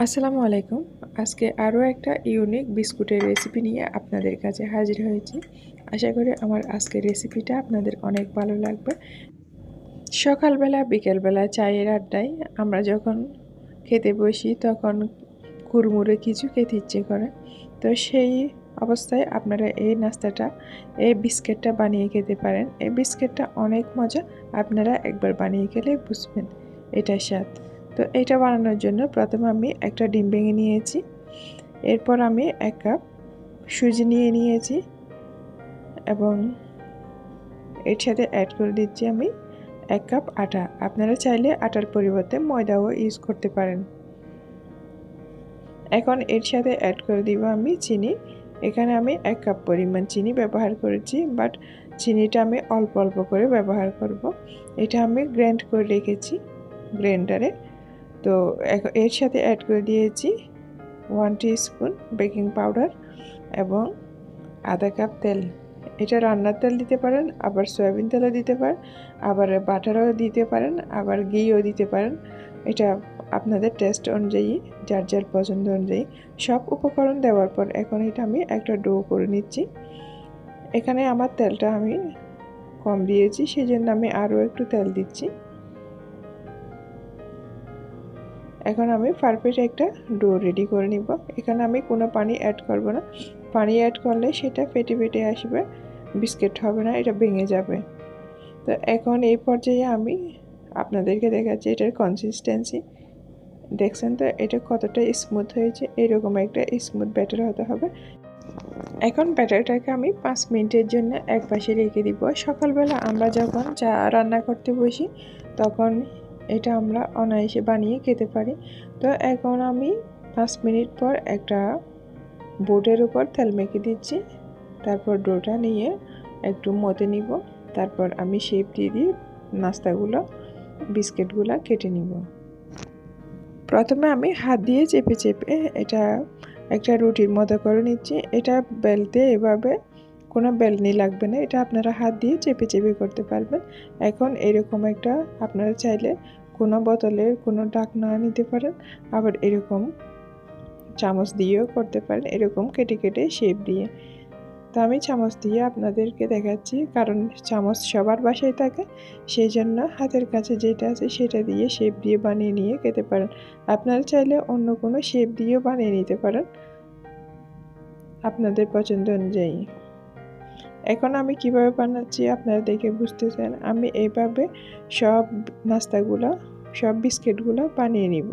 আসসালামু আলাইকুম। আজকে আরও একটা ইউনিক বিস্কুটের রেসিপি নিয়ে আপনাদের কাছে হাজির হয়েছি। আশা করি আমার আজকের রেসিপিটা আপনাদের অনেক ভালো লাগবে। সকালবেলা বিকেলবেলা চায়ের আড্ডায় আমরা যখন খেতে বসি তখন কুড়মুড়ে কিছু খেতে ইচ্ছে করে। তো সেই অবস্থায় আপনারা এই নাস্তাটা, এই বিস্কিটটা বানিয়ে খেতে পারেন। এই বিস্কিটটা অনেক মজা, আপনারা একবার বানিয়ে খেলে বুঝবেন এটার স্বাদ। তো এটা বানানোর জন্য প্রথমে আমি একটা ডিম ভেঙে নিয়েছি, এরপর আমি 1 কাপ সুজি নিয়ে নিয়েছি এবং এর সাথে অ্যাড করে দিচ্ছি আমি 1 কাপ আটা। আপনারা চাইলে আটার পরিবর্তে ময়দাও ইউজ করতে পারেন। এখন এর সাথে অ্যাড করে দিব আমি চিনি। এখানে আমি 1 কাপ পরিমাণ চিনি ব্যবহার করেছি, বাট চিনিটা আমি অল্প অল্প করে ব্যবহার করব। এটা আমি গ্রাইন্ড করে রেখেছি গ্রাইন্ডারে। তো এর সাথে অ্যাড করে দিয়েছি 1 টিস্পুন বেকিং পাউডার এবং আধা কাপ তেল। এটা রান্নার তেল দিতে পারেন, আবার সয়াবিন তেলও দিতে পারেন, আবার বাটারও দিতে পারেন, আবার ঘিও দিতে পারেন। এটা আপনাদের টেস্ট অনুযায়ী, যার যার পছন্দ অনুযায়ী সব উপকরণ দেওয়ার পর এখন এটা আমি একটা ডো করে নিচ্ছি। এখানে আমার তেলটা আমি কম দিয়েছি, সেই জন্য আমি আরও একটু তেল দিচ্ছি। এখন আমি পারফেক্ট একটা ডো রেডি করে নিব। এখানে আমি কোনো পানি অ্যাড করব না। পানি অ্যাড করলে সেটা ফেটে ফেটে আসবে, বিস্কিট হবে না, এটা ভেঙে যাবে। তো এখন এই পর্যায়ে আমি আপনাদেরকে দেখাচ্ছি এটার কনসিস্টেন্সি। দেখছেন তো এটা কতটা স্মুথ হয়েছে, এরকম একটা স্মুথ ব্যাটার হতে হবে। এখন ব্যাটারটাকে আমি 5 মিনিটের জন্য এক পাশে রেখে দিব। সকালবেলা আমরা যখন চা রান্না করতে বসি তখন এটা আমরা অনায়াসে বানিয়ে খেতে পারি। তো এখন আমি 5 মিনিট পর একটা বোর্ডের উপর তেল মেখে দিচ্ছি। তারপর ডোটা নিয়ে একটু মতে নিব। তারপর আমি শেপ দিয়ে দিয়ে নাস্তাগুলো, বিস্কিটগুলো কেটে নিব। প্রথমে আমি হাত দিয়ে চেপে চেপে এটা একটা রুটির মতো করে নিচ্ছি। এটা বেলতে এভাবে কোনো বেলনি লাগবে না, এটা আপনারা হাত দিয়ে চেপে চেপে করতে পারবেন। এখন এরকম একটা আপনারা চাইলে কোনো বোতলের কোনো ঢাকনা নিতে পারেন, আবার এরকম চামচ দিয়েও করতে পারেন, এরকম কেটে কেটে শেপ দিয়ে। তো আমি চামচ দিয়ে আপনাদেরকে দেখাচ্ছি, কারণ চামচ সবার বাসায় থাকে, সেই জন্য হাতের কাছে যেটা আছে সেটা দিয়ে শেপ দিয়ে বানিয়ে নিয়ে খেতে পারেন। আপনারা চাইলে অন্য কোনো শেপ দিয়েও বানিয়ে নিতে পারেন আপনাদের পছন্দ অনুযায়ী। এখন আমি কিভাবে বানাচ্ছি আপনারা দেখে বুঝতেছেন। আমি এইভাবে সব নাস্তাগুলো, সব বিস্কিটগুলো বানিয়ে নিব।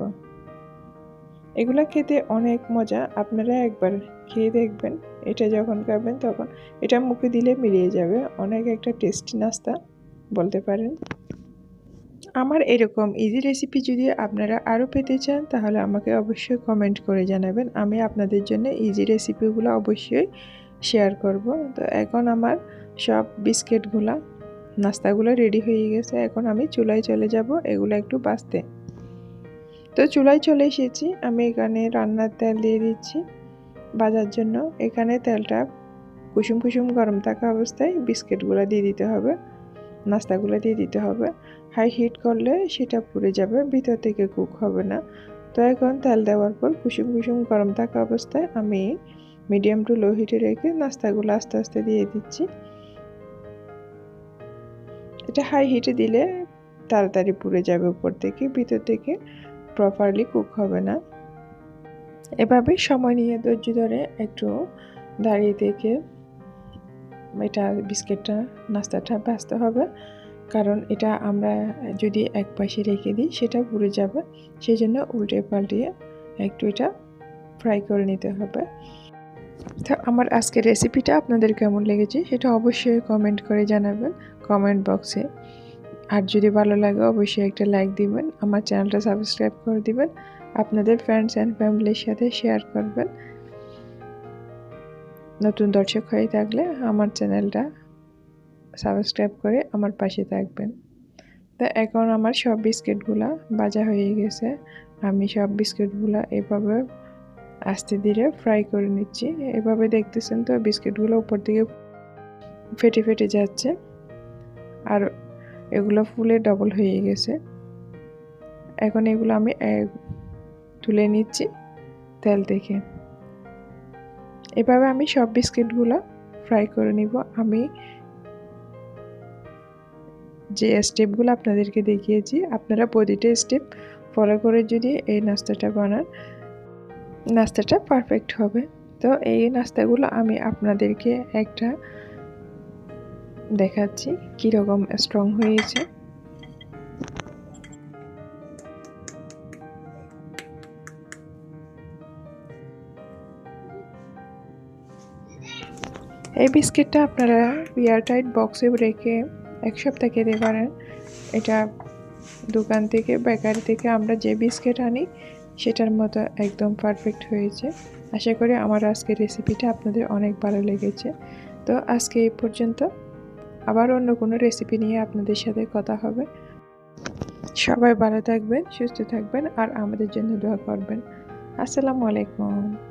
এগুলা খেতে অনেক মজা, আপনারা একবার খেয়ে দেখবেন। এটা যখন খাবেন তখন এটা মুখে দিলে মিলিয়ে যাবে, অনেক একটা টেস্টি নাস্তা বলতে পারেন। আমার এরকম ইজি রেসিপি যদি আপনারা আরও পেতে চান তাহলে আমাকে অবশ্যই কমেন্ট করে জানাবেন, আমি আপনাদের জন্য ইজি রেসিপিগুলো অবশ্যই শেয়ার করব। তো এখন আমার সব বিস্কিটগুলা, নাস্তাগুলো রেডি হয়ে গেছে। এখন আমি চুলায় চলে যাব এগুলো একটু ভাজতে। তো চুলায় চলে এসেছি, আমি এখানে রান্নার তেল দিয়ে দিচ্ছি ভাজার জন্য। এখানে তেলটা কুসুম কুসুম গরম থাকা অবস্থায় বিস্কিটগুলো দিয়ে দিতে হবে, নাস্তাগুলো দিয়ে দিতে হবে। হাই হিট করলে সেটা পুড়ে যাবে, ভিতর থেকে কুক হবে না। তো এখন তেল দেওয়ার পর কুসুম কুসুম গরম থাকা অবস্থায় আমি মিডিয়াম টু লো হিটে রেখে নাস্তাগুলো আস্তে আস্তে দিয়ে দিচ্ছি। এটা হাই হিটে দিলে তাড়াতাড়ি পুড়ে যাবে উপর থেকে, ভিতর থেকে প্রপারলি কুক হবে না। এভাবে সময় নিয়ে ধৈর্য ধরে একটু দাঁড়িয়ে থেকে এটা বিস্কিটটা, নাস্তাটা ভাজতে হবে, কারণ এটা আমরা যদি এক পাশে রেখে দিই সেটা পুড়ে যাবে। সেই জন্য উল্টে পাল্টিয়ে একটু এটা ফ্রাই করে নিতে হবে। তো আমার আজকের রেসিপিটা আপনাদের কেমন লেগেছে সেটা অবশ্যই কমেন্ট করে জানাবেন কমেন্ট বক্সে। আর যদি ভালো লাগে অবশ্যই একটা লাইক দিবেন, আমার চ্যানেলটা সাবস্ক্রাইব করে দিবেন, আপনাদের ফ্রেন্ডস অ্যান্ড ফ্যামিলির সাথে শেয়ার করবেন। নতুন দর্শক হয়ে থাকলে আমার চ্যানেলটা সাবস্ক্রাইব করে আমার পাশে থাকবেন। তো এখন আমার সব বিস্কিটগুলা ভাজা হয়ে গেছে। আমি সব বিস্কিটগুলা এভাবে আস্তে ধীরে ফ্রাই করে নিচ্ছি। এভাবে দেখতেছেন তো বিস্কিটগুলো উপর দিকে ফেটে ফেটে যাচ্ছে, আর এগুলো ফুলে ডবল হয়ে গেছে। এখন এগুলো আমি তুলে নিচ্ছি তেল থেকে। এভাবে আমি সব বিস্কিটগুলো ফ্রাই করে নিব। আমি যে স্টেপগুলো আপনাদেরকে দেখিয়েছি আপনারা প্রতিটা স্টেপ ফলো করে যদি এই নাস্তাটা বানান, নাস্তাটা পারফেক্ট হবে। তো এই নাস্তাগুলো আমি আপনাদেরকে একটা দেখাচ্ছি কীরকম স্ট্রং হয়েছে। এই বিস্কিটটা আপনারা এয়ারটাইট বক্সে রেখে 1 সপ্তাহ খেতে পারেন। এটা দোকান থেকে, বেকারি থেকে আমরা যে বিস্কিট আনি সেটার মতো একদম পারফেক্ট হয়েছে। আশা করি আমার আজকের রেসিপিটা আপনাদের অনেক ভালো লেগেছে। তো আজকে এই পর্যন্ত, আবার অন্য কোনো রেসিপি নিয়ে আপনাদের সাথে কথা হবে। সবাই ভালো থাকবেন, সুস্থ থাকবেন আর আমাদের জন্য দোয়া করবেন। আসসালামু আলাইকুম।